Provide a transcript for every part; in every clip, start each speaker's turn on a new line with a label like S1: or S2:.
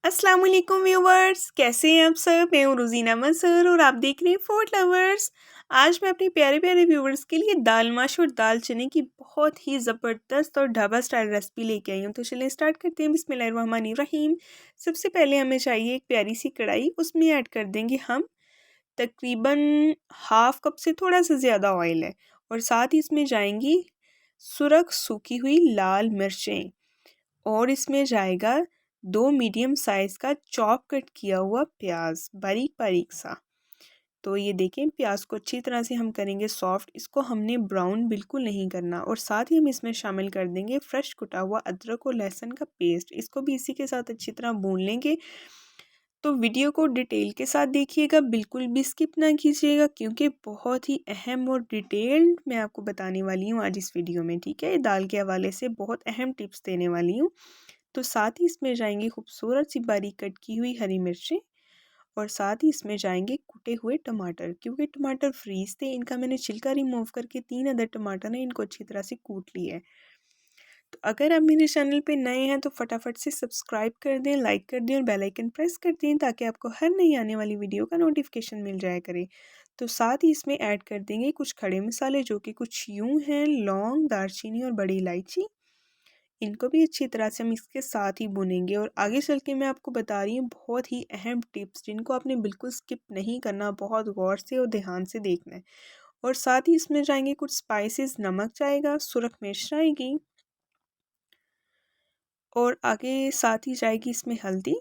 S1: अस्सलाम वालेकुम व्यूवर्स, कैसे हैं आप सब। मैं हूँ रोज़ीना मंसूर और आप देख रहे हैं फूड लवर्स। आज मैं अपने प्यारे प्यारे व्यूवर्स के लिए दाल माश और दाल चने की बहुत ही ज़बरदस्त और ढाबा स्टाइल रेसिपी लेके आई हूँ। तो चलिए स्टार्ट करते हैं। बिस्मिल्लाहिर्रहमानिर्रहीम। सबसे पहले हमें चाहिए एक प्यारी सी कढ़ाई, उसमें ऐड कर देंगे हम तकरीबन हाफ कप से थोड़ा सा ज़्यादा ऑयल है, और साथ ही इसमें जाएंगी सुरख सूखी हुई लाल मिर्चें, और इसमें जाएगा 2 मीडियम साइज़ का चॉप कट किया हुआ प्याज बारीक बारीक सा। तो ये देखें, प्याज को अच्छी तरह से हम करेंगे सॉफ्ट, इसको हमने ब्राउन बिल्कुल नहीं करना। और साथ ही हम इसमें शामिल कर देंगे फ्रेश कुटा हुआ अदरक और लहसुन का पेस्ट, इसको भी इसी के साथ अच्छी तरह भून लेंगे। तो वीडियो को डिटेल के साथ देखिएगा, बिल्कुल भी स्किप ना कीजिएगा, क्योंकि बहुत ही अहम और डिटेल्ड मैं आपको बताने वाली हूँ आज इस वीडियो में। ठीक है, दाल के हवाले से बहुत अहम टिप्स देने वाली हूँ। तो साथ ही इसमें जाएंगी खूबसूरत सी बारीक कट की हुई हरी मिर्चें, और साथ ही इसमें जाएंगे कुटे हुए टमाटर। क्योंकि टमाटर फ्रीज थे, इनका मैंने छिलका रिमूव करके 3 अदर टमाटर है, इनको अच्छी तरह से कूट लिया है। तो अगर आप मेरे चैनल पे नए हैं तो फटाफट से सब्सक्राइब कर दें, लाइक कर दें और बेल आइकन प्रेस कर दें, ताकि आपको हर नई आने वाली वीडियो का नोटिफिकेशन मिल जाया करे। तो साथ ही इसमें ऐड कर देंगे कुछ खड़े मसाले, जो कि कुछ यूं हैं, लौंग, दालचीनी और बड़ी इलायची। इनको भी अच्छी तरह से हम इसके साथ ही भुनेंगे। और आगे चल के मैं आपको बता रही हूँ बहुत ही अहम टिप्स, जिनको आपने बिल्कुल स्किप नहीं करना, बहुत गौर से और ध्यान से देखना है। और साथ ही इसमें जाएंगे कुछ स्पाइसेस, नमक जाएगा, सुरख मिर्च जाएगी, और आगे साथ ही जाएगी इसमें हल्दी,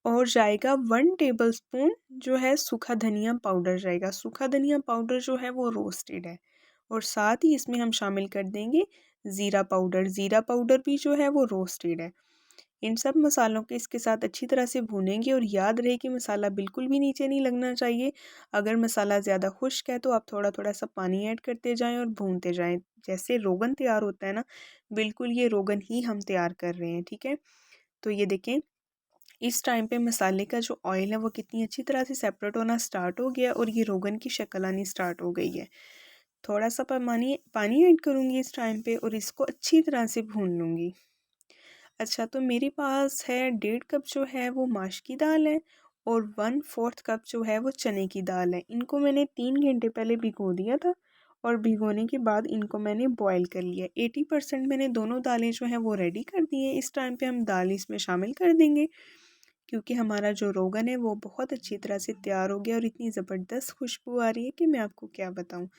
S1: और जाएगा 1 टेबलस्पून जो है सूखा धनिया पाउडर जाएगा। सूखा धनिया पाउडर जो है वो रोस्टेड है। और साथ ही इसमें हम शामिल कर देंगे ज़ीरा पाउडर। ज़ीरा पाउडर भी जो है वो रोस्टेड है। इन सब मसालों के इसके साथ अच्छी तरह से भूनेंगे, और याद रहे कि मसाला बिल्कुल भी नीचे नहीं लगना चाहिए। अगर मसाला ज़्यादा खुश्क है तो आप थोड़ा थोड़ा सा पानी ऐड करते जाएं और भूनते जाएं। जैसे रोगन तैयार होता है ना, बिल्कुल ये रोगन ही हम तैयार कर रहे हैं। ठीक है, तो ये देखें, इस टाइम पे मसाले का जो ऑयल है वो कितनी अच्छी तरह से सेपरेट होना स्टार्ट हो गया, और ये रोगन की शक्ल आनी स्टार्ट हो गई है। थोड़ा सा पानी पानी ऐड करूँगी इस टाइम पे, और इसको अच्छी तरह से भून लूँगी। अच्छा, तो मेरे पास है 1.5 कप जो है वो माश की दाल है, और 1/4 कप जो है वो चने की दाल है। इनको मैंने 3 घंटे पहले भिगो दिया था, और भिगोने के बाद इनको मैंने बॉईल कर लिया। 80% मैंने दोनों दालें जो हैं वो रेडी कर दी हैं। इस टाइम पे हम दाल इसमें शामिल कर देंगे, क्योंकि हमारा जो रोगन है वो बहुत अच्छी तरह से तैयार हो गया, और इतनी ज़बरदस्त खुशबू आ रही है कि मैं आपको क्या बताऊँ।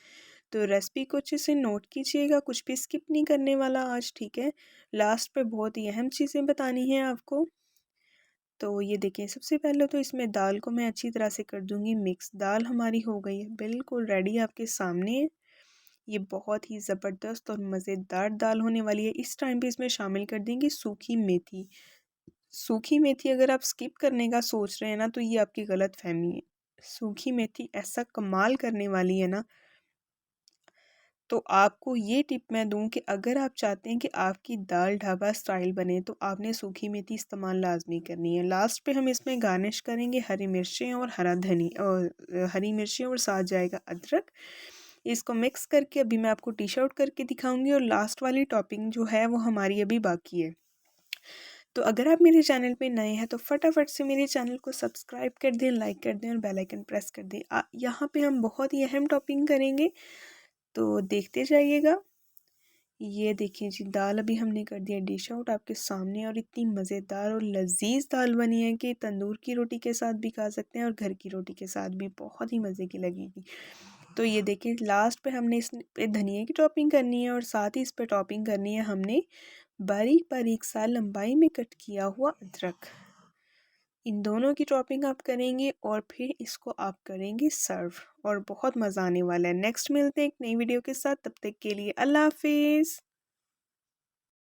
S1: तो रेसिपी को अच्छे से नोट कीजिएगा, कुछ भी स्किप नहीं करने वाला आज। ठीक है, लास्ट पे बहुत ही अहम चीज़ें बतानी हैं आपको। तो ये देखें, सबसे पहले तो इसमें दाल को मैं अच्छी तरह से कर दूंगी मिक्स। दाल हमारी हो गई है बिल्कुल रेडी, आपके सामने है। ये बहुत ही ज़बरदस्त और मज़ेदार दाल होने वाली है। इस टाइम पे इसमें शामिल कर देंगे सूखी मेथी। सूखी मेथी अगर आप स्किप करने का सोच रहे हैं ना, तो ये आपकी गलत फहमी है। सूखी मेथी ऐसा कमाल करने वाली है ना। तो आपको ये टिप मैं दूं कि अगर आप चाहते हैं कि आपकी दाल ढाबा स्टाइल बने, तो आपने सूखी मेथी इस्तेमाल लाजमी करनी है। लास्ट पे हम इसमें गार्निश करेंगे हरी मिर्चें और हरी मिर्चें, और साथ जाएगा अदरक। इसको मिक्स करके अभी मैं आपको डिश आउट करके दिखाऊंगी, और लास्ट वाली टॉपिंग जो है वो हमारी अभी बाकी है। तो अगर आप मेरे चैनल पे नए हैं तो फटाफट से मेरे चैनल को सब्सक्राइब कर दें, लाइक कर दें और बेल आइकन प्रेस कर दें। यहाँ पे हम बहुत ही अहम टॉपिंग करेंगे, तो देखते जाइएगा। ये देखिए जी, दाल अभी हमने कर दिया डिश आउट आपके सामने, और इतनी मज़ेदार और लजीज दाल बनी है कि तंदूर की रोटी के साथ भी खा सकते हैं, और घर की रोटी के साथ भी बहुत ही मज़े की लगेगी। तो ये देखिए, लास्ट पे हमने इस पे धनिया की टॉपिंग करनी है, और साथ ही इस पे टॉपिंग करनी है हमने बारीक बारीक सा लंबाई में कट किया हुआ अदरक। इन दोनों की टॉपिंग आप करेंगे, और फिर इसको आप करेंगे सर्व, और बहुत मज़ा आने वाला है। नेक्स्ट मिलते हैं एक नई वीडियो के साथ, तब तक के लिए अल्लाह हाफिज़।